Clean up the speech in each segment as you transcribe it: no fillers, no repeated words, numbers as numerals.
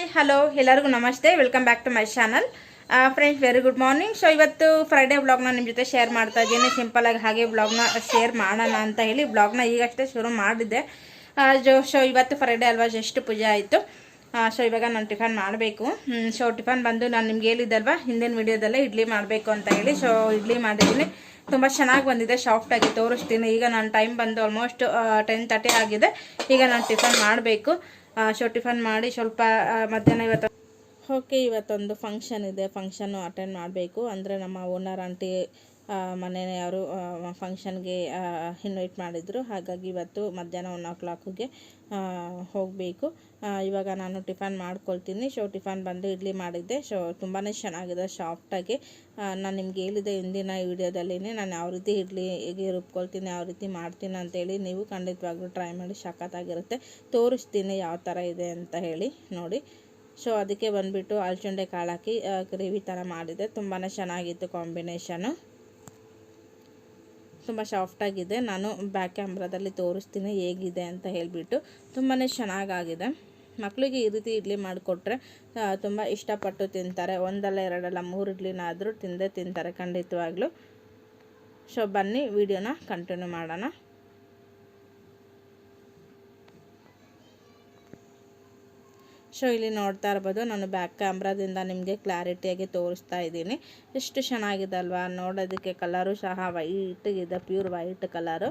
Hello ಎಲ್ಲರಿಗೂ ನಮಸ್ತೆ, welcome back to my channel. Friends, very good morning. So ಇವತ್ತು Friday ವ್ಲಾಗ್ನ ನಿಮ್ಮ ಜೊತೆ ಶೇರ್ ಮಾಡ್ತಾ ಇದ್ದೀನಿ. ಸಿಂಪಲ್ ಆಗಿ ಹಾಗೆ ವ್ಲಾಗ್ನ ಶೇರ್ ಮಾಡೋಣ ಅಂತ ಹೇಳಿ ವ್ಲಾಗ್ನ ಈಗಷ್ಟೇ ಶುರು ಮಾಡಿದ್ದೆ. ಸೊ ಇವತ್ತು ಫ್ರೈಡೇ ಅಲ್ವಾ, ಜಸ್ಟ್ ಪೂಜೆ ಆಯಿತು. ಸೊ ಇವಾಗ ನಾನು ಟಿಫನ್ ಮಾಡಬೇಕು. ಸೊ ಟಿಫನ್ ಬಂದು ನಾನು ನಿಮ್ಗೆ ಹೇಳಿದ್ದಲ್ವಾ ಹಿಂದಿನ ವಿಡಿಯೋದಲ್ಲೇ ಇಡ್ಲಿ ಮಾಡಬೇಕು ಅಂತ ಹೇಳಿ. ಸೊ ಇಡ್ಲಿ ಮಾಡಿದ್ದೀನಿ, ತುಂಬ ಚೆನ್ನಾಗಿ ಬಂದಿದೆ, ಸಾಫ್ಟಾಗಿ ತೋರಿಸ್ತೀನಿ. ಈಗ ನಾನು ಟೈಮ್ ಬಂದು ಆಲ್ಮೋಸ್ಟ್ 10:30 ಆಗಿದೆ. ಈಗ ನಾನು ಟಿಫನ್ ಮಾಡಬೇಕು. ಸೊ ಟಿಫನ್ ಮಾಡಿ ಸ್ವಲ್ಪ ಮಧ್ಯಾಹ್ನ ಇವತ್ತೊಂದು ಫಂಕ್ಷನ್ ಇದೆ. ಫಂಕ್ಷನ್ನು ಅಟೆಂಡ್ ಮಾಡಬೇಕು. ಅಂದರೆ ನಮ್ಮ ಓನರ್ ಆಂಟಿ ಮನೆಯವರು ಫಂಕ್ಷನ್ಗೆ ಇನ್ವೈಟ್ ಮಾಡಿದರು. ಹಾಗಾಗಿ ಇವತ್ತು ಮಧ್ಯಾಹ್ನ 1 o'clockಗೆ ಹೋಗಬೇಕು. ಇವಾಗ ನಾನು ಟಿಫನ್ ಮಾಡ್ಕೊಳ್ತೀನಿ. ಸೊ ಟಿಫನ್ ಬಂದು ಇಡ್ಲಿ ಮಾಡಿದ್ದೆ. ಸೊ ತುಂಬಾ ಚೆನ್ನಾಗಿದೆ, ಸಾಫ್ಟಾಗಿ. ನಾನು ನಿಮ್ಗೆ ಹೇಳಿದೆ ಹಿಂದಿನ ವಿಡಿಯೋದಲ್ಲಿ ನಾನು ಯಾವ ರೀತಿ ಇಡ್ಲಿಗೆ ರುಬ್ಕೊಳ್ತೀನಿ, ಯಾವ ರೀತಿ ಮಾಡ್ತೀನಿ ಅಂತೇಳಿ. ನೀವು ಖಂಡಿತವಾಗ್ಲೂ ಟ್ರೈ ಮಾಡಿ, ಸಖತ್ತಾಗಿರುತ್ತೆ. ತೋರಿಸ್ತೀನಿ ಯಾವ ಥರ ಇದೆ ಅಂತ ಹೇಳಿ ನೋಡಿ. ಸೊ ಅದಕ್ಕೆ ಬಂದುಬಿಟ್ಟು ಅಲಸಂದೆ ಕಾಳು ಹಾಕಿ ಗ್ರೇವಿ ಥರ ಮಾಡಿದೆ. ತುಂಬಾ ಚೆನ್ನಾಗಿತ್ತು ಕಾಂಬಿನೇಷನು, ತುಂಬ ಸಾಫ್ಟಾಗಿದೆ. ನಾನು ಬ್ಯಾಕ್ ಕ್ಯಾಮ್ರಾದಲ್ಲಿ ತೋರಿಸ್ತೀನಿ ಹೇಗಿದೆ ಅಂತ ಹೇಳಿಬಿಟ್ಟು. ತುಂಬಾ ಚೆನ್ನಾಗಾಗಿದೆ. ಮಕ್ಕಳಿಗೆ ಈ ರೀತಿ ಇಡ್ಲಿ ಮಾಡಿಕೊಟ್ರೆ ತುಂಬ ಇಷ್ಟಪಟ್ಟು ತಿಂತಾರೆ. ಒಂದಲ್ಲ ಎರಡಲ್ಲ 3 ಇಡ್ಲಿನಾದರೂ ತಿಂತಾರೆ ಖಂಡಿತವಾಗ್ಲೂ. ಸೊ ಬನ್ನಿ ವಿಡಿಯೋನ ಕಂಟಿನ್ಯೂ ಮಾಡೋಣ. ಸೊ ಇಲ್ಲಿ ನೋಡ್ತಾ ಇರ್ಬೋದು, ನಾನು ಬ್ಯಾಕ್ ಕ್ಯಾಮ್ರಾದಿಂದ ನಿಮಗೆ ಕ್ಲಾರಿಟಿಯಾಗಿ ತೋರಿಸ್ತಾ ಇದ್ದೀನಿ. ಎಷ್ಟು ಚೆನ್ನಾಗಿದೆ ಅಲ್ವಾ ನೋಡೋದಕ್ಕೆ. ಕಲರು ಸಹ ವೈಟಿಗಿದೆ, ಪ್ಯೂರ್ ವೈಟ್ ಕಲರು.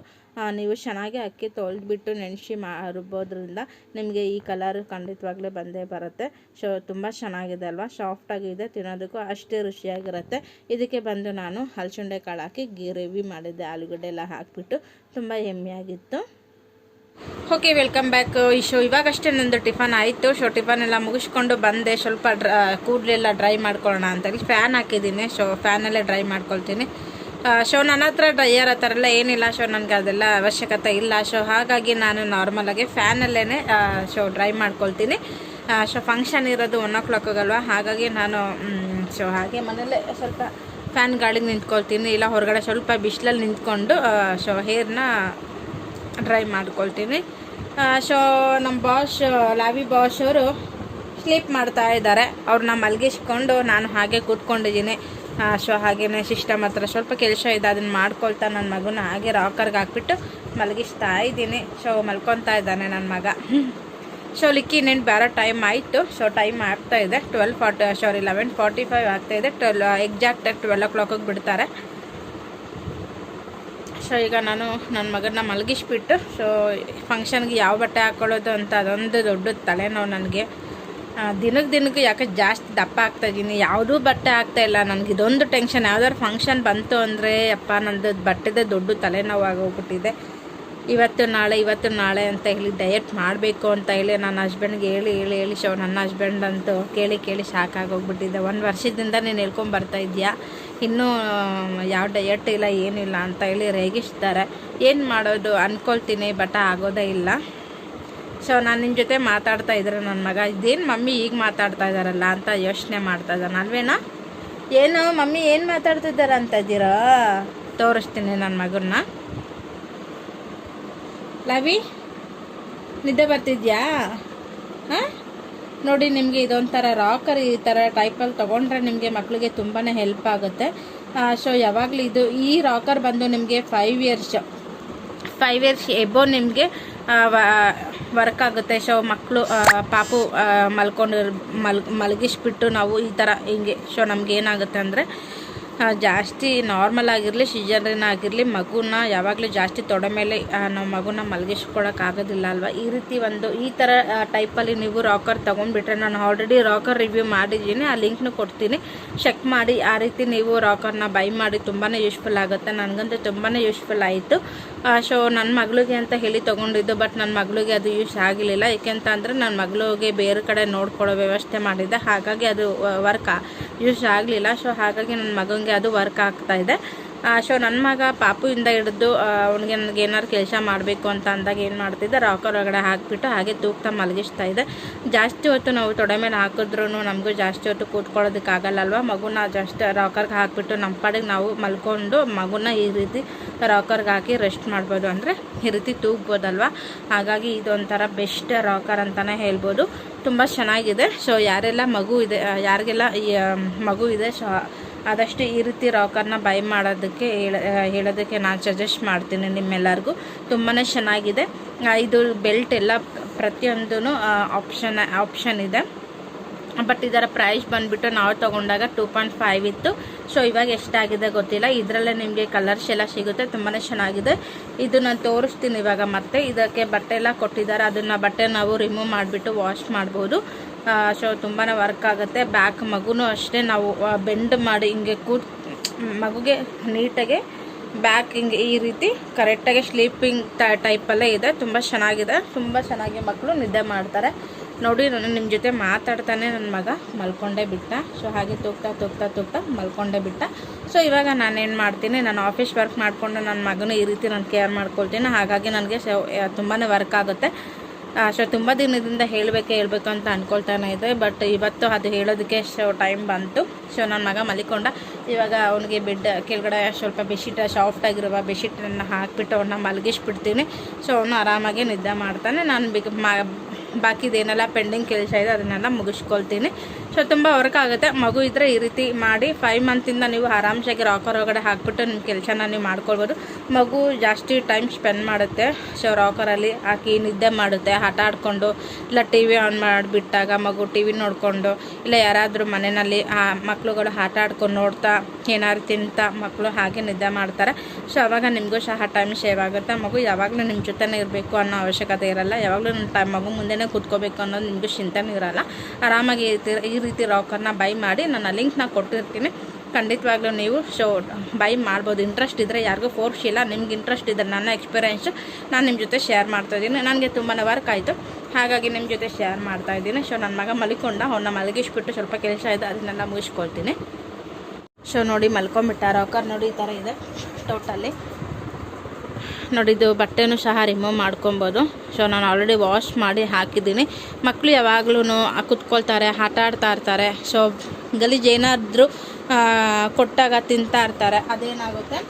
ನೀವು ಚೆನ್ನಾಗಿ ಅಕ್ಕಿ ತೊಳೆದ್ಬಿಟ್ಟು ನೆನೆಸಿ ರುಬ್ಬೋದ್ರಿಂದ ನಿಮಗೆ ಈ ಕಲರು ಖಂಡಿತವಾಗ್ಲೂ ಬಂದೇ ಬರುತ್ತೆ. ಸೊ ತುಂಬ ಚೆನ್ನಾಗಿದೆ ಅಲ್ವಾ, ಸಾಫ್ಟಾಗಿದೆ, ತಿನ್ನೋದಕ್ಕೂ ಅಷ್ಟೇ ರುಚಿಯಾಗಿರುತ್ತೆ. ಇದಕ್ಕೆ ಬಂದು ನಾನು ಅಲಸಂದೆ ಕಾಳು ಹಾಕಿ ಗ್ರೇವಿ ಮಾಡಿದ್ದೆ, ಆಲೂಗಡ್ಡೆ ಎಲ್ಲ ಹಾಕಿಬಿಟ್ಟು. ತುಂಬ ಯಮ್ಮಿಯಾಗಿತ್ತು. Okay, welcome back. ಸೊ ಇವಾಗಷ್ಟೇ ನಂದು ಟಿಫನ್ ಆಯಿತು. ಸೊ ಟಿಫನ್ ಎಲ್ಲ ಮುಗಿಸ್ಕೊಂಡು ಬಂದೆ. ಸ್ವಲ್ಪ ಕೂದಲೆಲ್ಲ ಡ್ರೈ ಮಾಡ್ಕೊಳ್ಳೋಣ ಅಂತೇಳಿ ಫ್ಯಾನ್ ಹಾಕಿದ್ದೀನಿ. ಸೊ ಫ್ಯಾನಲ್ಲೇ ಡ್ರೈ ಮಾಡ್ಕೊಳ್ತೀನಿ. ಸೊ ನನ್ನ ಹತ್ರ ಡ್ರೈಯರ್ ಆ ಥರ ಎಲ್ಲ ಏನಿಲ್ಲ. ಸೊ ನನಗೆ ಅದೆಲ್ಲ ಅವಶ್ಯಕತೆ ಇಲ್ಲ. ಸೊ ಹಾಗಾಗಿ ನಾನು ನಾರ್ಮಲಾಗಿ ಫ್ಯಾನಲ್ಲೇ ಸೊ ಡ್ರೈ ಮಾಡ್ಕೊಳ್ತೀನಿ. ಸೊ ಫಂಕ್ಷನ್ ಇರೋದು 1 o'clock ಅಲ್ವಾ, ಹಾಗಾಗಿ ನಾನು ಸೊ ಹಾಗೆ ಮನೇಲೆ ಸ್ವಲ್ಪ ಫ್ಯಾನ್ ಗಾಳಿಗೆ ನಿಂತ್ಕೊಳ್ತೀನಿ. ಇಲ್ಲ ಹೊರಗಡೆ ಸ್ವಲ್ಪ ಬಿಸಿಲಲ್ಲಿ ನಿಂತ್ಕೊಂಡು ಸೊ ಹೇರ್ನ ಡ್ರೈ ಮಾಡ್ಕೊಳ್ತೀನಿ. ಸೊ ನಮ್ಮ ಲಾವಿ ಬಾಸ್ ಅವರು ಸ್ಲೀಪ್ ಮಾಡ್ತಾ ಇದ್ದಾರೆ. ಅವ್ರನ್ನ ಮಲಗಿಸ್ಕೊಂಡು ನಾನು ಹಾಗೆ ಕೂತ್ಕೊಂಡಿದ್ದೀನಿ. ಸೊ ಹಾಗೇ ಸಿಸ್ಟಮ್ ಹತ್ರ ಸ್ವಲ್ಪ ಕೆಲಸ ಇದೆ, ಅದನ್ನು ಮಾಡ್ಕೊಳ್ತಾ ನನ್ನ ಮಗನ ಹಾಗೆ ರಾಕರ್ಗೆ ಹಾಕ್ಬಿಟ್ಟು ಮಲಗಿಸ್ತಾ ಇದ್ದೀನಿ. ಸೊ ಮಲ್ಕೊತಾ ಇದ್ದಾನೆ ನನ್ನ ಮಗ. ಸೊ ಲಿಕ್ಕಿ ಇನ್ನೇನು ಬೇರೆ ಟೈಮ್ ಆಯಿತು. ಸೊ ಟೈಮ್ ಆಗ್ತಾಯಿದೆ 11:45 ಆಗ್ತಾಯಿದೆ. ಎಕ್ಸಾಕ್ಟ್ 12 o'clock ಬಿಡ್ತಾರೆ. ಸೊ ಈಗ ನಾನು ನನ್ನ ಮಗನ ಮಲಗಿಸ್ಬಿಟ್ಟು ಸೊ ಫಂಕ್ಷನ್ಗೆ ಯಾವ ಬಟ್ಟೆ ಹಾಕ್ಕೊಳ್ಳೋದು ಅಂತ ಅದೊಂದು ದೊಡ್ಡ ತಲೆನೋವು ನನಗೆ. ದಿನಕ್ಕೆ ಯಾಕೆ ಜಾಸ್ತಿ ದಪ್ಪ ಆಗ್ತಾಯಿದ್ದೀನಿ, ಯಾವುದೂ ಬಟ್ಟೆ ಆಗ್ತಾಯಿಲ್ಲ. ನನಗೆ ಇದೊಂದು ಟೆನ್ಷನ್. ಯಾವ್ದಾದ್ರು ಫಂಕ್ಷನ್ ಬಂತು ಅಂದರೆ ಅಪ್ಪ ನಂದು ಬಟ್ಟೆದೇ ದೊಡ್ಡ ತಲೆನೋವು ಆಗೋಗ್ಬಿಟ್ಟಿದೆ. ಇವತ್ತು ನಾಳೆ ಅಂತ ಹೇಳಿ ಡಯಟ್ ಮಾಡಬೇಕು ಅಂತ ಹೇಳಿ ನನ್ನ ಹಸ್ಬೆಂಡ್ಗೆ ಹೇಳಿ ಸೊ ನನ್ನ ಹಸ್ಬೆಂಡ್ ಅಂತೂ ಕೇಳಿ ಸಾಕಾಗೋಗ್ಬಿಟ್ಟಿದ್ದೆ. 1 ವರ್ಷದಿಂದ ನೀನು ಹೇಳ್ಕೊಂಬರ್ತಾ ಇದೆಯಾ, ಇನ್ನೂ ಯಾವ ಡಯಟ್ ಇಲ್ಲ ಏನಿಲ್ಲ ಅಂತ ಹೇಳಿ ರೇಗಿಸ್ತಾರೆ. ಏನು ಮಾಡೋದು ಅಂದ್ಕೊಳ್ತೀನಿ, ಬಟ್ ಆಗೋದೇ ಇಲ್ಲ. ಸೊ ನಾನು ನಿಮ್ಮ ಜೊತೆ ಮಾತಾಡ್ತಾ ಇದ್ರೆ ನನ್ನ ಮಗ ಇದೇನು ಮಮ್ಮಿ ಈಗ ಮಾತಾಡ್ತಾ ಇದ್ದಾರಲ್ಲ ಅಂತ ಯೋಚನೆ ಮಾಡ್ತಾ ಇದ್ದಾನೆ ಅಲ್ವೇನೋ. ಏನು ಮಮ್ಮಿ ಏನು ಮಾತಾಡ್ತಿದ್ದಾರೆ ಅಂತ ಇದ್ದೀರಾ, ತೋರಿಸ್ತೀನಿ ನನ್ನ ಮಗನ್ನ. ಲವಿ, ನಿದ್ದೆ ಬರ್ತಿದ್ಯಾ? ಹಾಂ ನೋಡಿ, ನಿಮಗೆ ಇದೊಂಥರ ರಾಕರ್ ಈ ಥರ ಟೈಪಲ್ಲಿ ತೊಗೊಂಡ್ರೆ ನಿಮಗೆ ಮಕ್ಕಳಿಗೆ ತುಂಬಾ ಹೆಲ್ಪ್ ಆಗುತ್ತೆ. ಸೊ ಯಾವಾಗಲೂ ಈ ರಾಕರ್ ಬಂದು ನಿಮಗೆ 5 ಇಯರ್ಸ್ ಎಬೋ ನಿಮಗೆ ವರ್ಕ್ ಆಗುತ್ತೆ. ಸೊ ಮಕ್ಕಳು ಪಾಪು ಮಲಗಿಸ್ಬಿಟ್ಟು ನಾವು ಈ ಥರ ಹಿಂಗೆ ಸೊ ನಮ್ಗೆ ಏನಾಗುತ್ತೆ ಅಂದರೆ ಜಾಸ್ತಿ ನಾರ್ಮಲ್ ಆಗಿರಲಿ ಸಿಜರಿನ್ ಆಗಿರಲಿ ಮಗುನ ಯಾವಾಗಲೂ ಜಾಸ್ತಿ ತೊಡೆ ಮೇಲೆ ನಾವು ಮಗುನ ಮಲಗಿಸ್ಕೊಳಕ್ಕಾಗೋದಿಲ್ಲ ಅಲ್ವಾ. ಈ ಥರ ಟೈಪಲ್ಲಿ ನೀವು ರಾಕರ್ ತೊಗೊಂಡ್ಬಿಟ್ರೆ, ನಾನು ಆಲ್ರೆಡಿ ರಾಕರ್ ರಿವ್ಯೂ ಮಾಡಿದ್ದೀನಿ, ಆ ಲಿಂಕ್ನು ಕೊಡ್ತೀನಿ, ಚೆಕ್ ಮಾಡಿ. ಆ ರೀತಿ ನೀವು ರಾಕರ್ನ ಬೈ ಮಾಡಿ, ತುಂಬಾ ಯೂಸ್ಫುಲ್ ಆಗುತ್ತೆ. ನನಗಂತೂ ತುಂಬಾ ಯೂಸ್ಫುಲ್ ಆಯಿತು. ಸೊ ನನ್ನ ಮಗಳಿಗೆ ಅಂತ ಹೇಳಿ ತೊಗೊಂಡಿದ್ದು, ಬಟ್ ನನ್ನ ಮಗಳಿಗೆ ಅದು ಯೂಸ್ ಆಗಲಿಲ್ಲ. ಏಕೆಂತ ಅಂದರೆ ನನ್ನ ಮಗಳಿಗೆ ಬೇರೆ ಕಡೆ ನೋಡ್ಕೊಳ್ಳೋ ವ್ಯವಸ್ಥೆ ಮಾಡಿದ್ದೆ, ಹಾಗಾಗಿ ಅದು ಯೂಸ್ ಆಗಲಿಲ್ಲ. ಸೊ ಹಾಗಾಗಿ ನನ್ನ ಮಗನಿಗೆ ಅದು ವರ್ಕ್ ಆಗ್ತಾಯಿದೆ. ಸೊ ನನ್ನ ಮಗ ಪಾಪುಯಿಂದ ಹಿಡಿದು ಅವನಿಗೆ ನನಗೆ ಏನಾದ್ರು ಕೆಲಸ ಮಾಡಬೇಕು ಅಂತ ಅಂದಾಗ ಏನು ಮಾಡ್ತಿದ್ದೆ, ರಾಕರ್ ಒಳಗಡೆ ಹಾಕಿಬಿಟ್ಟು ಹಾಗೆ ತೂಗ್ತಾ ಮಲಗಿಸ್ತಾ ಇದೆ. ಜಾಸ್ತಿ ಹೊತ್ತು ನಾವು ತೊಡೆ ಮೇಲೆ ಹಾಕಿದ್ರೂ ನಮಗೂ ಜಾಸ್ತಿ ಹೊತ್ತು ಕೂತ್ಕೊಳ್ಳೋದಕ್ಕಾಗಲ್ಲ ಅಲ್ವಾ. ಮಗುನ ಜಾಸ್ತಿ ರಾಕರ್ಗೆ ಹಾಕಿಬಿಟ್ಟು ನಮ್ಮ ಪಾಡಿಗೆ ನಾವು ಮಲ್ಕೊಂಡು ಮಗುನ ಈ ರೀತಿ ರಾಕರ್ಗೆ ಹಾಕಿ ರೆಸ್ಟ್ ಮಾಡ್ಬೋದು, ಅಂದರೆ ಈ ರೀತಿ ತೂಗ್ಬೋದಲ್ವ. ಹಾಗಾಗಿ ಇದೊಂಥರ ಬೆಸ್ಟ್ ರಾಕರ್ ಅಂತಲೇ ಹೇಳ್ಬೋದು. ತುಂಬ ಚೆನ್ನಾಗಿದೆ. ಸೊ ಯಾರೆಲ್ಲ ಮಗು ಇದೆ, ಯಾರಿಗೆಲ್ಲ ಮಗು ಇದೆ, ಸೊ ಆದಷ್ಟು ಈ ರೀತಿ ರಾಕರ್ನ ಬೈ ಮಾಡೋದಕ್ಕೆ ಹೇಳೋದಕ್ಕೆ ನಾನು ಸಜೆಸ್ಟ್ ಮಾಡ್ತೀನಿ ನಿಮ್ಮೆಲ್ಲರಿಗೂ. ತುಂಬಾ ಚೆನ್ನಾಗಿದೆ. ಇದು ಬೆಲ್ಟ್ ಎಲ್ಲ ಪ್ರತಿಯೊಂದೂ ಆಪ್ಷನ್ ಇದೆ. ಬಟ್ ಇದರ ಪ್ರೈಸ್ ಬಂದುಬಿಟ್ಟು ನಾವು ತೊಗೊಂಡಾಗ 2.5 ಇತ್ತು. ಸೊ ಇವಾಗ ಎಷ್ಟಾಗಿದೆ ಗೊತ್ತಿಲ್ಲ. ಇದರಲ್ಲೇ ನಿಮಗೆ ಕಲರ್ಸ್ ಎಲ್ಲ ಸಿಗುತ್ತೆ. ತುಂಬಾ ಚೆನ್ನಾಗಿದೆ. ಇದು ನಾನು ತೋರಿಸ್ತೀನಿ ಇವಾಗ. ಮತ್ತೆ ಇದಕ್ಕೆ ಬಟ್ಟೆ ಎಲ್ಲ ಕೊಟ್ಟಿದ್ದಾರೆ. ಅದನ್ನು ಬಟ್ಟೆ ನಾವು ರಿಮೂವ್ ಮಾಡಿಬಿಟ್ಟು ವಾಶ್ ಮಾಡ್ಬೋದು. ಸೊ ತುಂಬಾ ವರ್ಕ್ ಆಗುತ್ತೆ. ಬ್ಯಾಕ್ ಮಗುನೂ ಅಷ್ಟೇ ನಾವು ಬೆಂಡ್ ಮಾಡಿ ಹಿಂಗೆ ಮಗುಗೆ ನೀಟಾಗಿ ಬ್ಯಾಕ್ ಹಿಂಗೆ ಈ ರೀತಿ ಕರೆಕ್ಟಾಗಿ ಸ್ಲೀಪಿಂಗ್ ಟೈಪಲ್ಲೇ ಇದೆ. ತುಂಬ ಚೆನ್ನಾಗಿದೆ. ತುಂಬ ಚೆನ್ನಾಗಿ ಮಕ್ಕಳು ನಿದ್ದೆ ಮಾಡ್ತಾರೆ. ನೋಡಿ, ನಾನು ನಿಮ್ಮ ಜೊತೆ ಮಾತಾಡ್ತಾನೆ ನನ್ನ ಮಗ ಮಲ್ಕೊಂಡೇ ಬಿಟ್ಟ. ಸೊ ಹಾಗೆ ತೂಗ್ತಾ ಮಲ್ಕೊಂಡೇ ಬಿಟ್ಟ. ಸೊ ಇವಾಗ ನಾನೇನು ಮಾಡ್ತೀನಿ, ನಾನು ಆಫೀಸ್ ವರ್ಕ್ ಮಾಡಿಕೊಂಡು ನನ್ನ ಮಗನ ಈ ರೀತಿ ನಾನು ಕೇರ್ ಮಾಡ್ಕೊಳ್ತೀನಿ. ಹಾಗಾಗಿ ನನಗೆ ತುಂಬಾ ವರ್ಕ್ ಆಗುತ್ತೆ. ಸೊ ತುಂಬ ದಿನದಿಂದ ಹೇಳಬೇಕು ಅಂತ ಅಂದ್ಕೊಳ್ತಾನೆ ಇದೆ. ಬಟ್ ಇವತ್ತು ಅದು ಹೇಳೋದಕ್ಕೆ ಟೈಮ್ ಬಂತು. ಸೊ ನನ್ನ ಮಗ ಮಲಿಕೊಂಡ. ಇವಾಗ ಅವನಿಗೆ ಬೆಡ್ ಕೆಳಗಡೆ ಸ್ವಲ್ಪ ಬೆಡ್ಶೀಟ್ ಸಾಫ್ಟಾಗಿರುವ ಬೆಡ್ಶೀಟನ್ನು ಹಾಕಿಬಿಟ್ಟು ಅವನ್ನ ಮಲಗಿಸ್ಬಿಡ್ತೀನಿ. ಸೊ ಅವನು ಆರಾಮಾಗಿ ನಿದ್ದೆ ಮಾಡ್ತಾನೆ. ನಾನು ಬಾಕಿದೇನೆಲ್ಲ ಪೆಂಡಿಂಗ್ ಕೆಲಸ ಇದೆ ಅದನ್ನೆಲ್ಲ ಮುಗಿಸ್ಕೊಳ್ತೀನಿ. ಸೊ ತುಂಬ ವರ್ಕ್ ಆಗುತ್ತೆ. ಮಗು ಇದ್ದರೆ ಈ ರೀತಿ ಮಾಡಿ 5 ಮಂತಿಂದ ನೀವು ಆರಾಮ್ಸಾಗಿ ರಾಕರ್ ಒಳಗಡೆ ಹಾಕಿಬಿಟ್ಟು ನಿಮ್ಮ ಕೆಲಸನ ನೀವು ಮಾಡ್ಕೊಳ್ಬೋದು. ಮಗು ಜಾಸ್ತಿ ಟೈಮ್ ಸ್ಪೆಂಡ್ ಮಾಡುತ್ತೆ. ಸೊ ರಾಕರಲ್ಲಿ ಹಾಕಿ ನಿದ್ದೆ ಮಾಡುತ್ತೆ, ಆಟ ಆಡಿಕೊಂಡು, ಇಲ್ಲ ಟಿ ವಿ ಆನ್ ಮಾಡಿಬಿಟ್ಟಾಗ ಮಗು ಟಿ ವಿ ನೋಡಿಕೊಂಡು, ಇಲ್ಲ ಯಾರಾದರೂ ಮನೆಯಲ್ಲಿ ಮಕ್ಕಳುಗಳು ಆಟ ಆಡ್ಕೊಂಡು ನೋಡ್ತಾ ಏನಾದ್ರು ತಿಂತಾ ಮಕ್ಕಳು ಹಾಗೆ ನಿದ್ದೆ ಮಾಡ್ತಾರೆ. ಸೊ ಆವಾಗ ನಿಮಗೂ ಸಹ ಟೈಮ್ ಸೇವ್ ಆಗುತ್ತೆ. ಮಗು ಯಾವಾಗಲೂ ನಿಮ್ಮ ಜೊತೆನೇ ಇರಬೇಕು ಅನ್ನೋ ಅವಶ್ಯಕತೆ ಇರಲ್ಲ. ಯಾವಾಗಲೂ ನಿಮ್ಮ ಮಗು ಮುಂದೆನೇ ಕೂತ್ಕೋಬೇಕು ಅನ್ನೋದು ನಿಮಗೂ ಚಿಂತೆನೂ ಇರಲ್ಲ. ಆರಾಮಾಗಿ ಈ ರೀತಿ ರಾಕರ್ನ ಬೈ ಮಾಡಿ ನನ್ನ ಲಿಂಕ್ನ ಕೊಟ್ಟಿರ್ತೀನಿ. ಖಂಡಿತವಾಗ್ಲೂ ನೀವು ಬೈ ಮಾಡ್ಬೋದು. ಇಂಟ್ರೆಸ್ಟ್ ಇದ್ದರೆ, ಯಾರಿಗೂ ಫೋರ್ಸ್ ಇಲ್ಲ. ನಿಮ್ಗೆ ಇಂಟ್ರೆಸ್ಟ್ ಇದ್ದರೆ ನನ್ನ ಎಕ್ಸ್ಪೀರಿಯೆನ್ಸು ನಾನು ನಿಮ್ಮ ಜೊತೆ ಶೇರ್ ಮಾಡ್ತಾಯಿದ್ದೀನಿ. ನನಗೆ ತುಂಬಾ ವರ್ಕ್ ಆಯಿತು, ಹಾಗಾಗಿ ನಿಮ್ಮ ಜೊತೆ ಶೇರ್ ಮಾಡ್ತಾಯಿದ್ದೀನಿ. ಸೊ ನನ್ನ ಮಗ ಮಲಿಕೊಂಡ, ಅವನ್ನ ಮಲಗಿಸ್ಬಿಟ್ಟು ಸ್ವಲ್ಪ ಕೆಲಸ ಇದೆ ಅದನ್ನೆಲ್ಲ ಮುಗಿಸ್ಕೊಳ್ತೀನಿ. ಸೊ ನೋಡಿ, ಮಲ್ಕೊಂಬಿಟ್ಟ. ರಾಕರ್ ನೋಡಿ ಈ ಥರ ಇದೆ ಟೋಟಲಿ. ನೋಡಿದ್ದು ಬಟ್ಟೆನೂ ಸಹ ರಿಮೂವ್ ಮಾಡ್ಕೊಬೋದು. ಸೊ ನಾನು ಆಲ್ರೆಡಿ ವಾಶ್ ಮಾಡಿ ಹಾಕಿದ್ದೀನಿ. ಮಕ್ಕಳು ಯಾವಾಗ್ಲೂ ಕುತ್ಕೊಳ್ತಾರೆ, ಆಟ ಆಡ್ತಾ ಇರ್ತಾರೆ. ಸೊ ಗಲೀಜು ಏನಾದರೂ ಕೊಟ್ಟಾಗ ತಿಂತಾ ಇರ್ತಾರೆ. ಅದೇನಾಗುತ್ತೆ,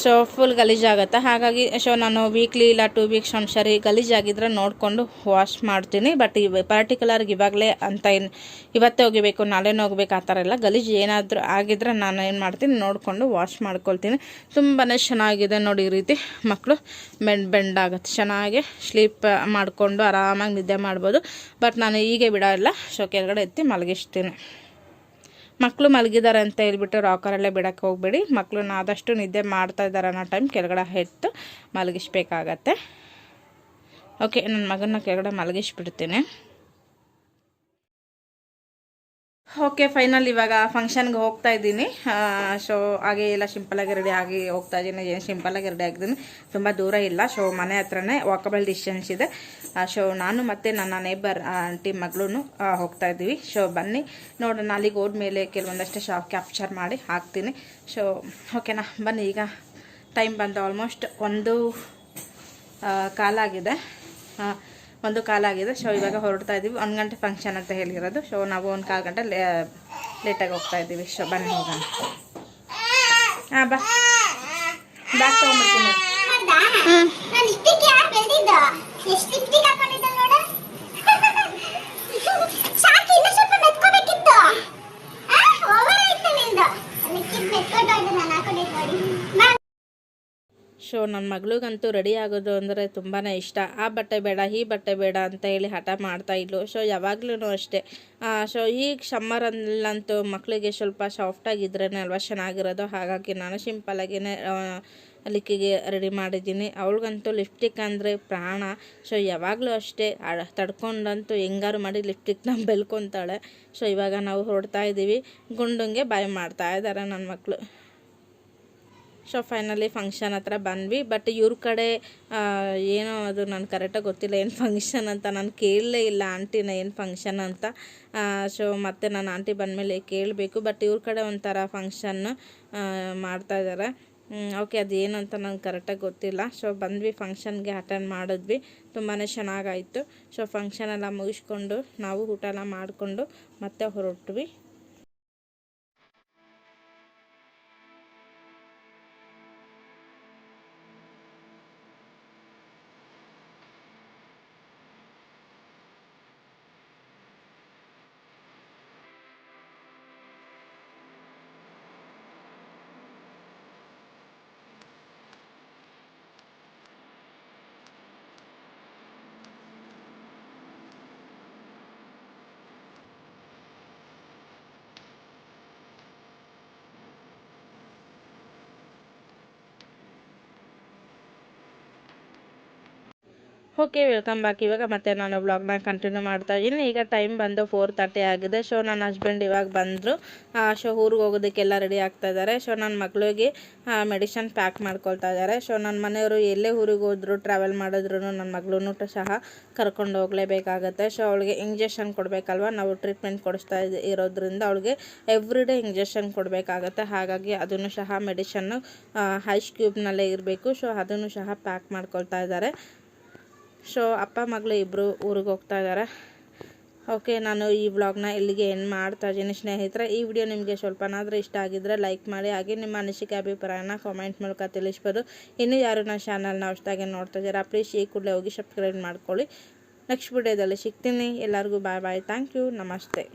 ಸೊ ಫುಲ್ ಗಲೀಜಾಗುತ್ತೆ. ಹಾಗಾಗಿ ನಾನು ವೀಕ್ಲಿ ಇಲ್ಲ 2 ವೀಕ್ಸ್ ಒಂದ್ಸರಿ ಗಲೀಜಾಗಿದ್ರೆ ನೋಡಿಕೊಂಡು ವಾಶ್ ಮಾಡ್ತೀನಿ. ಬಟ್ ಪರ್ಟಿಕ್ಯುಲರ್ಗೆ ಇವಾಗಲೇ ಅಂತ ಇವತ್ತೇ ಹೋಗಬೇಕು, ನಾಳೆನೇ ಹೋಗ್ಬೇಕು ಆ ಥರ ಎಲ್ಲ ಗಲೀಜು ಏನಾದರೂ ಆಗಿದ್ರೆ ನಾನು ಏನು ಮಾಡ್ತೀನಿ, ನೋಡಿಕೊಂಡು ವಾಶ್ ಮಾಡ್ಕೊಳ್ತೀನಿ. ತುಂಬಾ ಚೆನ್ನಾಗಿದೆ ನೋಡಿ. ಈ ರೀತಿ ಮಕ್ಕಳು ಬೆಂಡ್ ಆಗುತ್ತೆ, ಚೆನ್ನಾಗಿ ಸ್ಲೀಪ್ ಮಾಡಿಕೊಂಡು ಆರಾಮಾಗಿ ನಿದ್ದೆ ಮಾಡ್ಬೋದು. ಬಟ್ ನಾನು ಹೀಗೆ ಬಿಡೋಲ್ಲ. ಸೊ ಕೆಳಗಡೆ ಎತ್ತಿ ಮಲಗಿಸ್ತೀನಿ. ಮಕ್ಕಳು ಮಲಗಿದ್ದಾರೆ ಅಂತ ಹೇಳ್ಬಿಟ್ಟು ರಾಕರಲ್ಲೇ ಬಿಡೋಕ್ಕೆ ಹೋಗಬೇಡಿ. ಮಕ್ಕಳನ್ನ ಆದಷ್ಟು ನಿದ್ದೆ ಮಾಡ್ತಾ ಇದ್ದಾರೆ ಅನ್ನೋ ಟೈಮ್ ಕೆಳಗಡೆ ಎತ್ತು ಮಲಗಿಸ್ಬೇಕಾಗತ್ತೆ. ಓಕೆ, ನನ್ನ ಮಗನ ಕೆಳಗಡೆ ಮಲಗಿಸ್ಬಿಡ್ತೀನಿ. ಓಕೆ, ಫೈನಲ್ ಇವಾಗ ಫಂಕ್ಷನ್ಗೆ ಹೋಗ್ತಾ ಇದ್ದೀನಿ. ಸೊ ಹಾಗೆ ಎಲ್ಲ ಸಿಂಪಲಾಗಿ ರೆಡಿ ಆಗಿ ಹೋಗ್ತಾ ಇದ್ದೀನಿ. ಏನು ಸಿಂಪಲಾಗಿ ರೆಡಿ ಆಗಿದ್ದೀನಿ, ತುಂಬ ದೂರ ಇಲ್ಲ. ಸೊ ಮನೆ ಹತ್ರನೇ ವಾಕಬಲ್ ಡಿಸ್ಟೆನ್ಸ್ ಇದೆ. ಸೊ ನಾನು ಮತ್ತು ನನ್ನ ನೇಬರ್ ಆಂಟಿ ಮಗಳೂ ಹೋಗ್ತಾ ಇದ್ದೀವಿ. ಸೊ ಬನ್ನಿ ನೋಡೋಣ. ಅಲ್ಲಿಗೆ ಹೋದ್ಮೇಲೆ ಕೆಲವೊಂದಷ್ಟು ಶಾಪ್ ಕ್ಯಾಪ್ಚರ್ ಮಾಡಿ ಹಾಕ್ತೀನಿ. ಸೊ ಓಕೆನಾ, ಬನ್ನಿ. ಈಗ ಟೈಮ್ ಬಂದು ಆಲ್ಮೋಸ್ಟ್ 1 ಕಾಲಾಗಿದೆ. ಸೊ ಇವಾಗ ಹೊರಡ್ತಾ ಇದ್ದೀವಿ. 1 ಗಂಟೆ ಫಂಕ್ಷನ್ ಅಂತ ಹೇಳಿರೋದು. ಸೊ ನಾವು 1/4 ಗಂಟೆ ಲೇಟಾಗಿ ಹೋಗ್ತಾ ಇದ್ದೀವಿ. ಸೊ ಬನ್ನಿ ಹೋಗೋಣ. ಬಾ ಬ್ಯಾಗ್ ತೊಗೊಂಡ್ಬಿಡ್ತೀನಿ. ಸೊ ನನ್ನ ಮಗಳಿಗಂತೂ ರೆಡಿ ಆಗೋದು ಅಂದರೆ ತುಂಬಾ ಇಷ್ಟ. ಆ ಬಟ್ಟೆ ಬೇಡ, ಈ ಬಟ್ಟೆ ಬೇಡ ಅಂತ ಹೇಳಿ ಹಠ ಮಾಡ್ತಾ ಇದ್ಲು. ಸೊ ಯಾವಾಗಲೂ ಅಷ್ಟೇ. ಸೊ ಈಗ ಸಮ್ಮರಲ್ಲಂತೂ ಮಕ್ಕಳಿಗೆ ಸ್ವಲ್ಪ ಸಾಫ್ಟಾಗಿದ್ರೇ ಅಲ್ವಾ ಚೆನ್ನಾಗಿರೋದು. ಹಾಗಾಗಿ ನಾನು ಸಿಂಪಲಾಗಿಯೇ ಲಿಕ್ಕಿಗೆ ರೆಡಿ ಮಾಡಿದ್ದೀನಿ. ಅವಳಿಗಂತೂ ಲಿಪ್ಸ್ಟಿಕ್ ಅಂದರೆ ಪ್ರಾಣ. ಸೊ ಯಾವಾಗಲೂ ಅಷ್ಟೇ ತಡ್ಕೊಂಡಂತೂ ಹೆಂಗಾರು ಮಾಡಿ ಲಿಪ್ಸ್ಟಿಕ್ನ ಬೆಳ್ಕೊತಾಳೆ. ಸೊ ಇವಾಗ ನಾವು ಹೊರಡ್ತಾ ಇದ್ದೀವಿ. ಗುಂಡಂಗೆ ಬಾಯ್ ಮಾಡ್ತಾ ಇದ್ದಾರೆ ನನ್ನ ಮಕ್ಕಳು. ಸೊ ಫೈನಲಿ ಫಂಕ್ಷನ್ ಹತ್ರ ಬಂದ್ವಿ. ಬಟ್ ಇವ್ರ ಕಡೆ ಏನೋ ಅದು ನನಗೆ ಕರೆಕ್ಟಾಗಿ ಗೊತ್ತಿಲ್ಲ ಏನು ಫಂಕ್ಷನ್ ಅಂತ. ನಾನು ಕೇಳಲೇ ಇಲ್ಲ ಆಂಟಿನ ಏನು ಫಂಕ್ಷನ್ ಅಂತ. ಸೊ ಮತ್ತೆ ನಾನು ಆಂಟಿ ಬಂದಮೇಲೆ ಕೇಳಬೇಕು. ಬಟ್ ಇವ್ರ ಕಡೆ ಒಂಥರ ಫಂಕ್ಷನ್ನು ಮಾಡ್ತಾಯಿದ್ದಾರೆ. ಓಕೆ, ಅದೇನು ಅಂತ ನಂಗೆ ಕರೆಕ್ಟಾಗಿ ಗೊತ್ತಿಲ್ಲ. ಸೊ ಬಂದ್ವಿ, ಫಂಕ್ಷನ್ಗೆ ಅಟೆಂಡ್ ಮಾಡಿದ್ವಿ. ತುಂಬಾ ಚೆನ್ನಾಗಾಯಿತು. ಸೊ ಫಂಕ್ಷನೆಲ್ಲ ಮುಗಿಸ್ಕೊಂಡು ನಾವು ಊಟ ಎಲ್ಲ ಮಾಡಿಕೊಂಡು ಮತ್ತೆ ಹೊರಟ್ವಿ. Okay, welcome back. ಇವಾಗ ಮತ್ತೆ ನಾನು ವ್ಲಾಗ್ನ ಕಂಟಿನ್ಯೂ ಮಾಡ್ತಾ ಇದ್ದೀನಿ. ಈಗ ಟೈಮ್ ಬಂದು 4:30 ಆಗಿದೆ. ಸೊ ನನ್ನ ಹಸ್ಬೆಂಡ್ ಇವಾಗ ಬಂದರು. ಸೊ ಊರಿಗೆ ಹೋಗೋದಕ್ಕೆಲ್ಲ ರೆಡಿ ಆಗ್ತಾ ಇದ್ದಾರೆ. ಸೊ ನನ್ನ ಮಗಳಿಗೆ ಮೆಡಿಷನ್ ಪ್ಯಾಕ್ ಮಾಡ್ಕೊಳ್ತಾ ಇದ್ದಾರೆ. ಸೊ ನನ್ನ ಮನೆಯವರು ಎಲ್ಲೇ ಊರಿಗೆ ಹೋದ್ರು ಟ್ರಾವೆಲ್ ಮಾಡಿದ್ರು ನನ್ನ ಮಗಳೂ ಸಹ ಕರ್ಕೊಂಡು ಹೋಗಲೇಬೇಕಾಗತ್ತೆ. ಸೊ ಅವಳಿಗೆ ಇಂಜೆಕ್ಷನ್ ಕೊಡಬೇಕಲ್ವ, ನಾವು ಟ್ರೀಟ್ಮೆಂಟ್ ಕೊಡಿಸ್ತಾ ಇರೋದ್ರಿಂದ ಅವಳಿಗೆ ಎವ್ರಿಡೇ ಇಂಜೆಕ್ಷನ್ ಕೊಡಬೇಕಾಗತ್ತೆ. ಹಾಗಾಗಿ ಅದನ್ನು ಸಹ ಮೆಡಿಷನ್ನು ಐಸ್ ಕ್ಯೂಬ್ನಲ್ಲೇ ಇರಬೇಕು. ಸೊ ಅದನ್ನು ಸಹ ಪ್ಯಾಕ್ ಮಾಡ್ಕೊಳ್ತಾ ಇದ್ದಾರೆ. ಸೊ ಅಪ್ಪ ಮಗಳು ಇಬ್ಬರು ಊರಿಗೆ ಹೋಗ್ತಾ ಇದ್ದಾರೆ. ಓಕೆ, ನಾನು ಈ ವ್ಲಾಗ್ನ ಇಲ್ಲಿಗೆ ಎಂಡ್ ಮಾಡ್ತಾ ಇದ್ದೀನಿ ಸ್ನೇಹಿತರೆ. ಈ ವಿಡಿಯೋ ನಿಮಗೆ ಸ್ವಲ್ಪನಾದರೂ ಇಷ್ಟ ಆಗಿದ್ದರೆ ಲೈಕ್ ಮಾಡಿ, ಹಾಗೆ ನಿಮ್ಮ ಅನಿಸಿಕೆ ಅಭಿಪ್ರಾಯನ ಕಾಮೆಂಟ್ ಮೂಲಕ ತಿಳಿಸ್ಬೋದು. ಇನ್ನೂ ಯಾರು ನನ್ನ ಚಾನಲ್ನ ಹೊಸದಾಗಿ ನೋಡ್ತಾ ಇದ್ದೀರಾ ಪ್ಲೀಸ್ ಈ ಕೂಡಲೇ ಹೋಗಿ ಸಬ್ಸ್ಕ್ರೈಬ್ ಮಾಡ್ಕೊಳ್ಳಿ. ನೆಕ್ಸ್ಟ್ ವಿಡಿಯೋದಲ್ಲಿ ಸಿಗ್ತೀನಿ. ಎಲ್ಲರಿಗೂ ಬಾಯ್ ಬಾಯ್. Thank you. ನಮಸ್ತೆ.